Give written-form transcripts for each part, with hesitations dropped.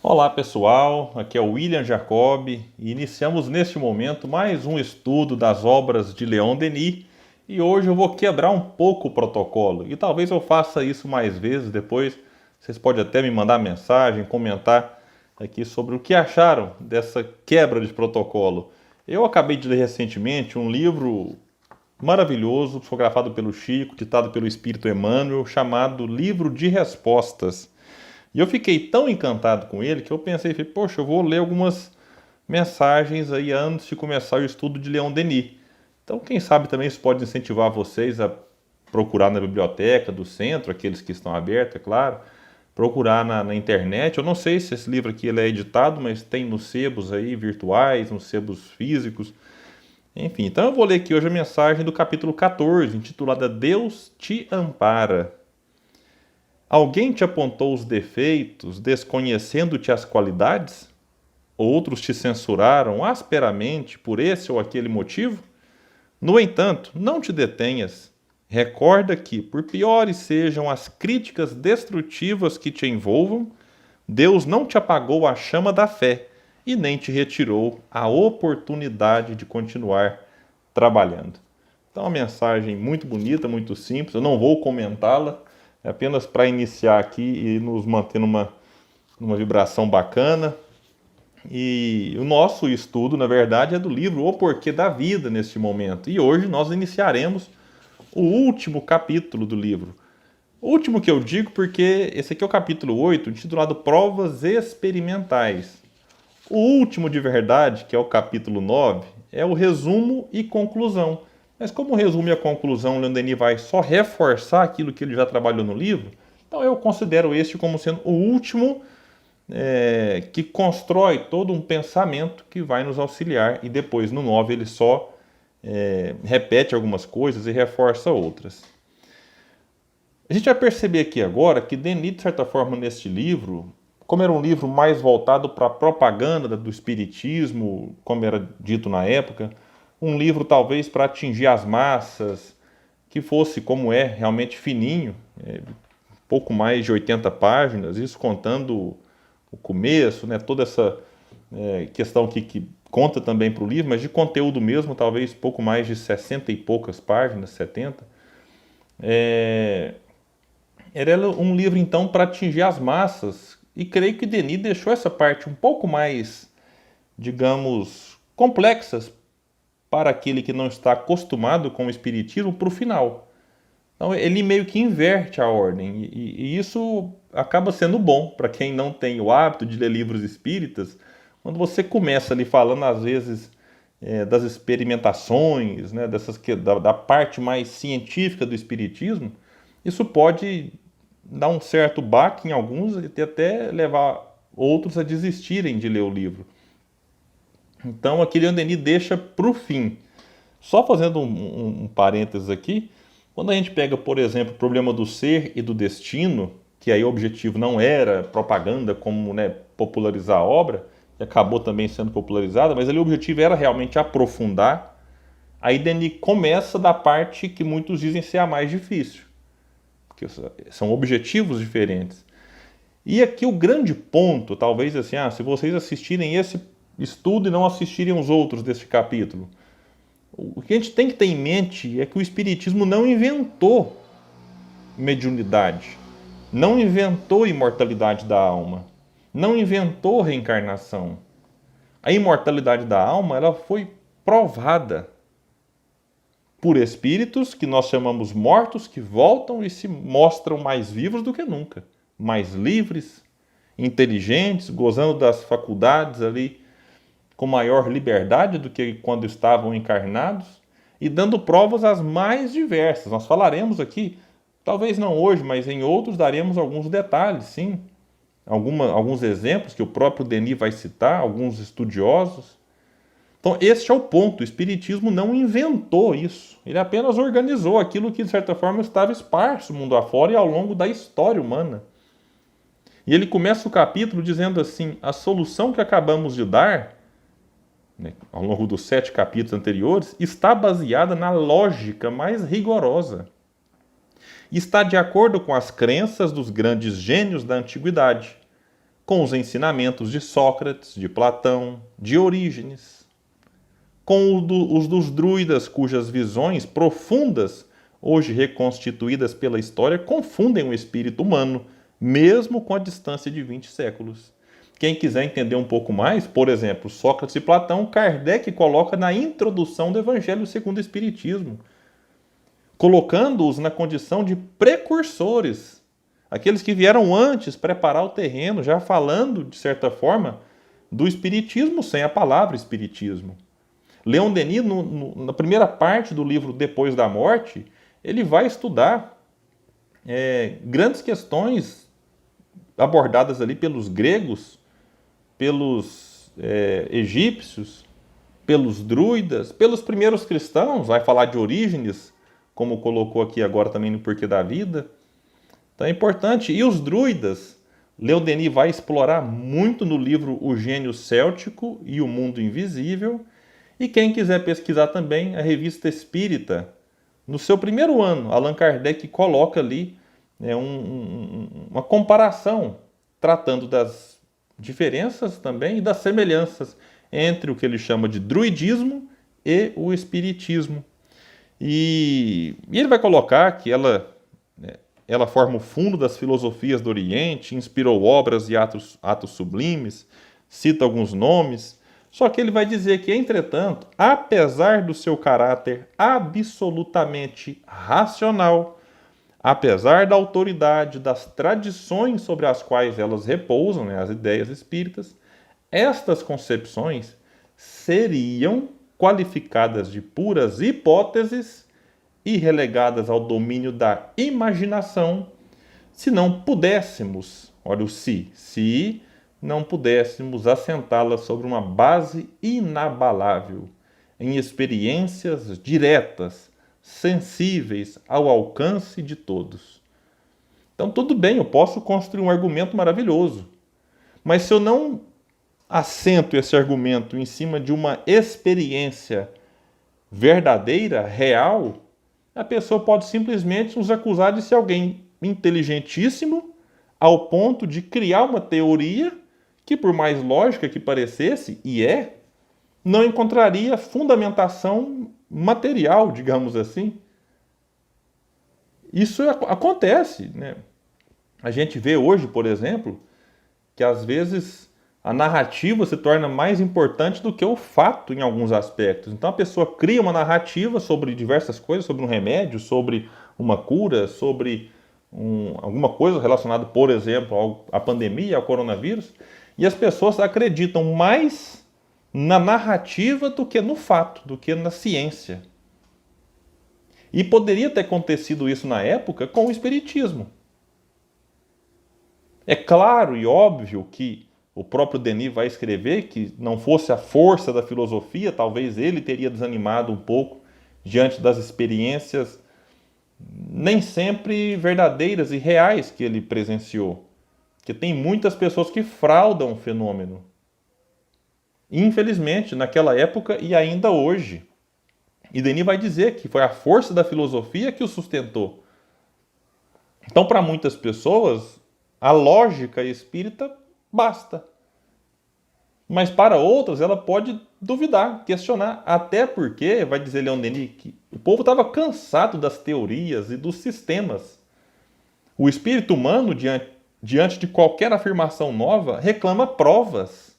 Olá pessoal, aqui é o William Jacob e iniciamos neste momento mais um estudo das obras de Leon Denis e hoje eu vou quebrar um pouco o protocolo e talvez eu faça isso mais vezes depois. Vocês podem até me mandar mensagem, comentar aqui sobre o que acharam dessa quebra de protocolo. Eu acabei de ler recentemente um livro maravilhoso, psicografado pelo Chico, ditado pelo Espírito Emmanuel, chamado Livro de Respostas. E eu fiquei tão encantado com ele que eu pensei, poxa, eu vou ler algumas mensagens aí antes de começar o estudo de Leon Denis. Então, quem sabe também isso pode incentivar vocês a procurar na biblioteca do centro, aqueles que estão abertos, é claro, procurar na internet. Eu não sei se esse livro aqui ele é editado, mas tem nos sebos aí virtuais, nos sebos físicos. Enfim, então eu vou ler aqui hoje a mensagem do capítulo 14, intitulada Deus te ampara. Alguém te apontou os defeitos, desconhecendo-te as qualidades? Outros te censuraram asperamente por esse ou aquele motivo? No entanto, não te detenhas. Recorda que, por piores sejam as críticas destrutivas que te envolvam, Deus não te apagou a chama da fé e nem te retirou a oportunidade de continuar trabalhando. Então, uma mensagem muito bonita, muito simples. Eu não vou comentá-la, é apenas para iniciar aqui e nos manter numa vibração bacana. E o nosso estudo, na verdade, é do livro O Porquê da Vida neste momento. E hoje nós iniciaremos o último capítulo do livro. O último que eu digo porque esse aqui é o capítulo 8, intitulado Provas Experimentais. O último de verdade, que é o capítulo 9, é o resumo e conclusão. Mas como o resumo e a conclusão, o Leon Denis vai só reforçar aquilo que ele já trabalhou no livro, então eu considero este como sendo o último que constrói todo um pensamento que vai nos auxiliar. E depois, no 9, ele só repete algumas coisas e reforça outras. A gente vai perceber aqui agora que Denis, de certa forma, neste livro, como era um livro mais voltado para a propaganda do espiritismo, como era dito na época, um livro talvez para atingir as massas, que fosse como é, realmente fininho, pouco mais de 80 páginas, isso contando o começo, né, toda essa questão que conta também para o livro, mas de conteúdo mesmo, talvez pouco mais de 60 e poucas páginas, 70. Era um livro, então, para atingir as massas, e creio que Denis deixou essa parte um pouco mais, digamos, complexas para aquele que não está acostumado com o espiritismo para o final. Então ele meio que inverte a ordem e isso acaba sendo bom para quem não tem o hábito de ler livros espíritas. Quando você começa ali falando às vezes das experimentações, né, da parte mais científica do espiritismo, isso pode dar um certo baque em alguns e até levar outros a desistirem de ler o livro. Então aqui Leon Denis deixa para o fim. Só fazendo um parênteses aqui, quando a gente pega, por exemplo, o problema do ser e do destino, que aí o objetivo não era propaganda como, né, popularizar a obra, que acabou também sendo popularizada, mas ali o objetivo era realmente aprofundar. Aí Denis começa da parte que muitos dizem ser a mais difícil, porque são objetivos diferentes. E aqui o grande ponto, talvez assim, se vocês assistirem esse estudo e não assistirem os outros deste capítulo, o que a gente tem que ter em mente é que o Espiritismo não inventou mediunidade, não inventou imortalidade da alma, não inventou reencarnação. A imortalidade da alma ela foi provada por espíritos que nós chamamos mortos, que voltam e se mostram mais vivos do que nunca, mais livres, inteligentes, gozando das faculdades ali com maior liberdade do que quando estavam encarnados e dando provas as mais diversas. Nós falaremos aqui, talvez não hoje, mas em outros daremos alguns detalhes, sim. Alguns exemplos que o próprio Denis vai citar, alguns estudiosos. Então, este é o ponto. O Espiritismo não inventou isso. Ele apenas organizou aquilo que, de certa forma, estava esparso mundo afora e ao longo da história humana. E ele começa o capítulo dizendo assim: a solução que acabamos de dar, né, ao longo dos 7 capítulos anteriores, está baseada na lógica mais rigorosa. E está de acordo com as crenças dos grandes gênios da antiguidade, com os ensinamentos de Sócrates, de Platão, de Orígenes, com os dos druidas, cujas visões profundas, hoje reconstituídas pela história, confundem o espírito humano, mesmo com a distância de 20 séculos. Quem quiser entender um pouco mais, por exemplo, Sócrates e Platão, Kardec coloca na introdução do Evangelho segundo o Espiritismo, colocando-os na condição de precursores, aqueles que vieram antes preparar o terreno, já falando, de certa forma, do Espiritismo sem a palavra Espiritismo. Leon Denis, na primeira parte do livro Depois da Morte, ele vai estudar grandes questões abordadas ali pelos gregos, pelos egípcios, pelos druidas, pelos primeiros cristãos, vai falar de Orígenes, como colocou aqui agora também no Porquê da Vida. Então é importante. E os druidas, Leon Denis vai explorar muito no livro O Gênio Céltico e o Mundo Invisível. E quem quiser pesquisar também, a Revista Espírita, no seu primeiro ano, Allan Kardec coloca ali uma comparação, tratando das diferenças também e das semelhanças entre o que ele chama de druidismo e o espiritismo. E ele vai colocar que ela forma o fundo das filosofias do Oriente, inspirou obras e atos sublimes, cita alguns nomes, só que ele vai dizer que, entretanto, apesar do seu caráter absolutamente racional, apesar da autoridade das tradições sobre as quais elas repousam, as ideias espíritas, estas concepções seriam qualificadas de puras hipóteses e relegadas ao domínio da imaginação, se não pudéssemos, olha o se não pudéssemos assentá-las sobre uma base inabalável, em experiências diretas, sensíveis ao alcance de todos. Então, tudo bem, eu posso construir um argumento maravilhoso, mas se eu não assento esse argumento em cima de uma experiência verdadeira, real, a pessoa pode simplesmente nos acusar de ser alguém inteligentíssimo ao ponto de criar uma teoria que, por mais lógica que parecesse, não encontraria fundamentação material, digamos assim. Isso acontece, né? A gente vê hoje, por exemplo, que às vezes a narrativa se torna mais importante do que o fato em alguns aspectos. Então a pessoa cria uma narrativa sobre diversas coisas, sobre um remédio, sobre uma cura, sobre alguma coisa relacionada, por exemplo, à pandemia, ao coronavírus, e as pessoas acreditam mais na narrativa do que no fato, do que na ciência. E poderia ter acontecido isso na época com o espiritismo. É claro e óbvio que o próprio Denis vai escrever que não fosse a força da filosofia, talvez ele teria desanimado um pouco diante das experiências nem sempre verdadeiras e reais que ele presenciou. Porque tem muitas pessoas que fraudam o fenômeno. Infelizmente, naquela época e ainda hoje. E Denis vai dizer que foi a força da filosofia que o sustentou. Então, para muitas pessoas, a lógica espírita basta. Mas para outras, ela pode duvidar, questionar. Até porque, vai dizer Leon Denis, que o povo estava cansado das teorias e dos sistemas. O espírito humano, diante de qualquer afirmação nova, reclama provas.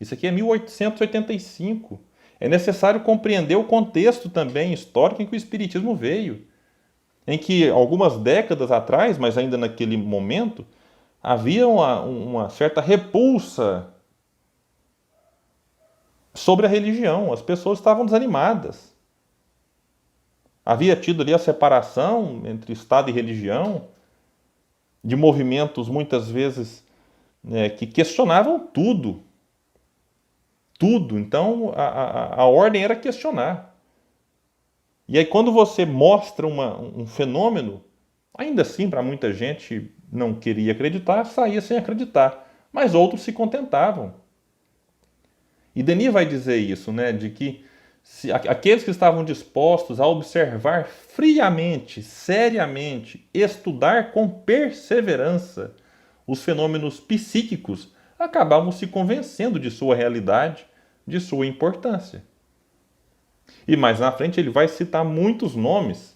Isso aqui é 1885. É necessário compreender o contexto também histórico em que o espiritismo veio. Em que, algumas décadas atrás, mas ainda naquele momento, havia uma certa repulsa sobre a religião. As pessoas estavam desanimadas. Havia tido ali a separação entre Estado e religião, de movimentos muitas vezes que questionavam tudo. Tudo. Então a ordem era questionar. E aí quando você mostra um fenômeno, ainda assim para muita gente não queria acreditar, saía sem acreditar. Mas outros se contentavam. E Denis vai dizer isso, de que aqueles que estavam dispostos a observar friamente, seriamente, estudar com perseverança os fenômenos psíquicos acabavam se convencendo de sua realidade, de sua importância. E mais na frente ele vai citar muitos nomes,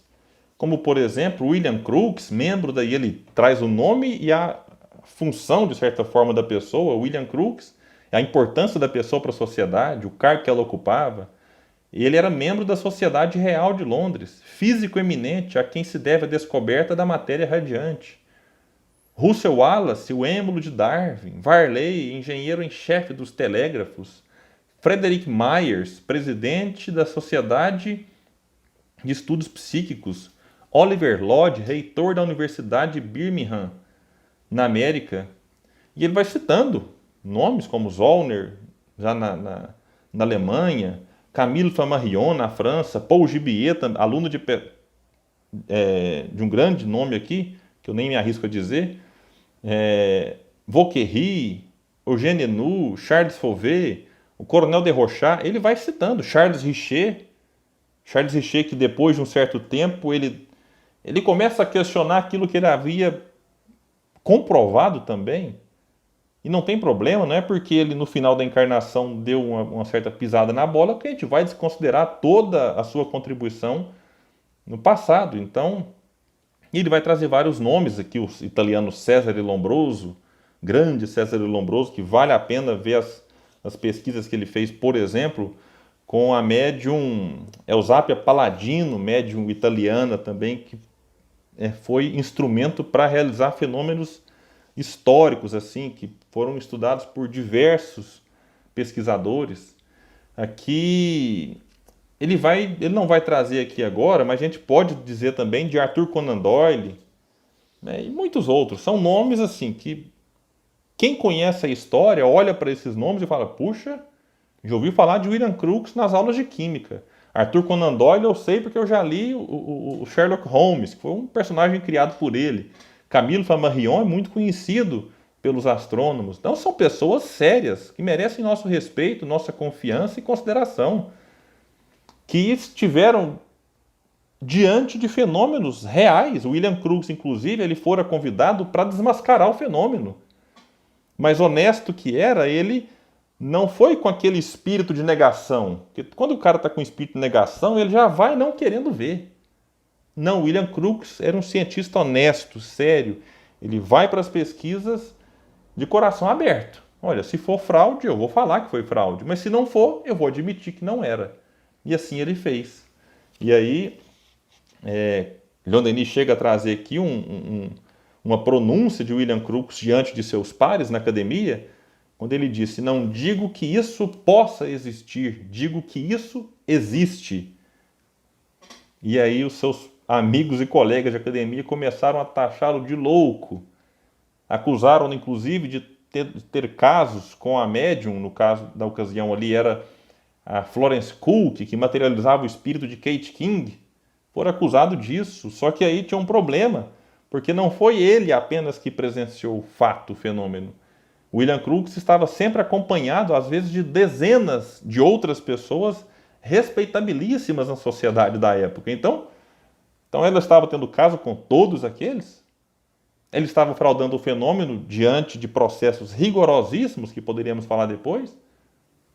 como por exemplo William Crookes, membro daí ele traz o nome e a função de certa forma da pessoa, William Crookes, a importância da pessoa para a sociedade, o cargo que ela ocupava. Ele era membro da Sociedade Real de Londres, físico eminente a quem se deve a descoberta da matéria radiante. Russell Wallace, o êmulo de Darwin, Varley, engenheiro em chefe dos telégrafos, Frederick Myers, presidente da Sociedade de Estudos Psíquicos, Oliver Lodge, reitor da Universidade de Birmingham, na América. E ele vai citando nomes como Zollner, já na Alemanha, Camille Flammarion, na França, Paul Gibier, aluno de um grande nome aqui, que eu nem me arrisco a dizer, Vauquerie, Eugène Haenout, Charles Fauvet, o Coronel de Rochat, ele vai citando, Charles Richer, que depois de um certo tempo, ele começa a questionar aquilo que ele havia comprovado também, e não tem problema, não é porque ele no final da encarnação deu uma certa pisada na bola que a gente vai desconsiderar toda a sua contribuição no passado. Então, ele vai trazer vários nomes aqui, o italiano Cesare Lombroso, grande Cesare Lombroso, que vale a pena ver as pesquisas que ele fez, por exemplo, com a médium Eusapia Palladino, médium italiana também, que foi instrumento para realizar fenômenos históricos, assim, que foram estudados por diversos pesquisadores. Aqui, ele não vai trazer aqui agora, mas a gente pode dizer também de Arthur Conan Doyle, né, e muitos outros. São nomes, assim, que quem conhece a história olha para esses nomes e fala, puxa, já ouvi falar de William Crookes nas aulas de química. Arthur Conan Doyle eu sei porque eu já li o Sherlock Holmes, que foi um personagem criado por ele. Camille Flammarion é muito conhecido pelos astrônomos. Então são pessoas sérias, que merecem nosso respeito, nossa confiança e consideração, que estiveram diante de fenômenos reais. O William Crookes, inclusive, ele fora convidado para desmascarar o fenômeno. Mas honesto que era, ele não foi com aquele espírito de negação. Porque quando o cara está com espírito de negação, ele já vai não querendo ver. Não, William Crookes era um cientista honesto, sério. Ele vai para as pesquisas de coração aberto. Olha, se for fraude, eu vou falar que foi fraude. Mas se não for, eu vou admitir que não era. E assim ele fez. E aí, Leon Denis chega a trazer aqui uma pronúncia de William Crookes diante de seus pares na academia, quando ele disse, não digo que isso possa existir, digo que isso existe. E aí os seus amigos e colegas de academia começaram a taxá-lo de louco. Acusaram-no, inclusive, de ter casos com a médium, no caso da ocasião ali era a Florence Cook, que materializava o espírito de Kate King, foram acusados disso. Só que aí tinha um problema, porque não foi ele apenas que presenciou o fato, o fenômeno. William Crookes estava sempre acompanhado, às vezes, de dezenas de outras pessoas respeitabilíssimas na sociedade da época. Então ela estava tendo caso com todos aqueles? Ele estava fraudando o fenômeno diante de processos rigorosíssimos, que poderíamos falar depois,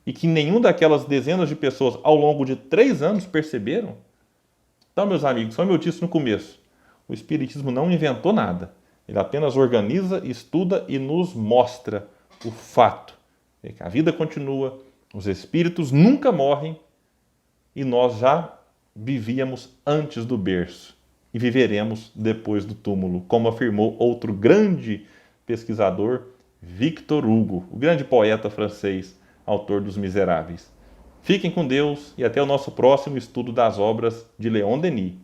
e que nenhum daquelas dezenas de pessoas ao longo de 3 anos perceberam? Então, meus amigos, como eu disse no começo, o Espiritismo não inventou nada. Ele apenas organiza, estuda e nos mostra o fato de que a vida continua, os espíritos nunca morrem e nós já vivíamos antes do berço e viveremos depois do túmulo, como afirmou outro grande pesquisador, Victor Hugo, o grande poeta francês, autor dos Miseráveis. Fiquem com Deus e até o nosso próximo estudo das obras de Leon Denis.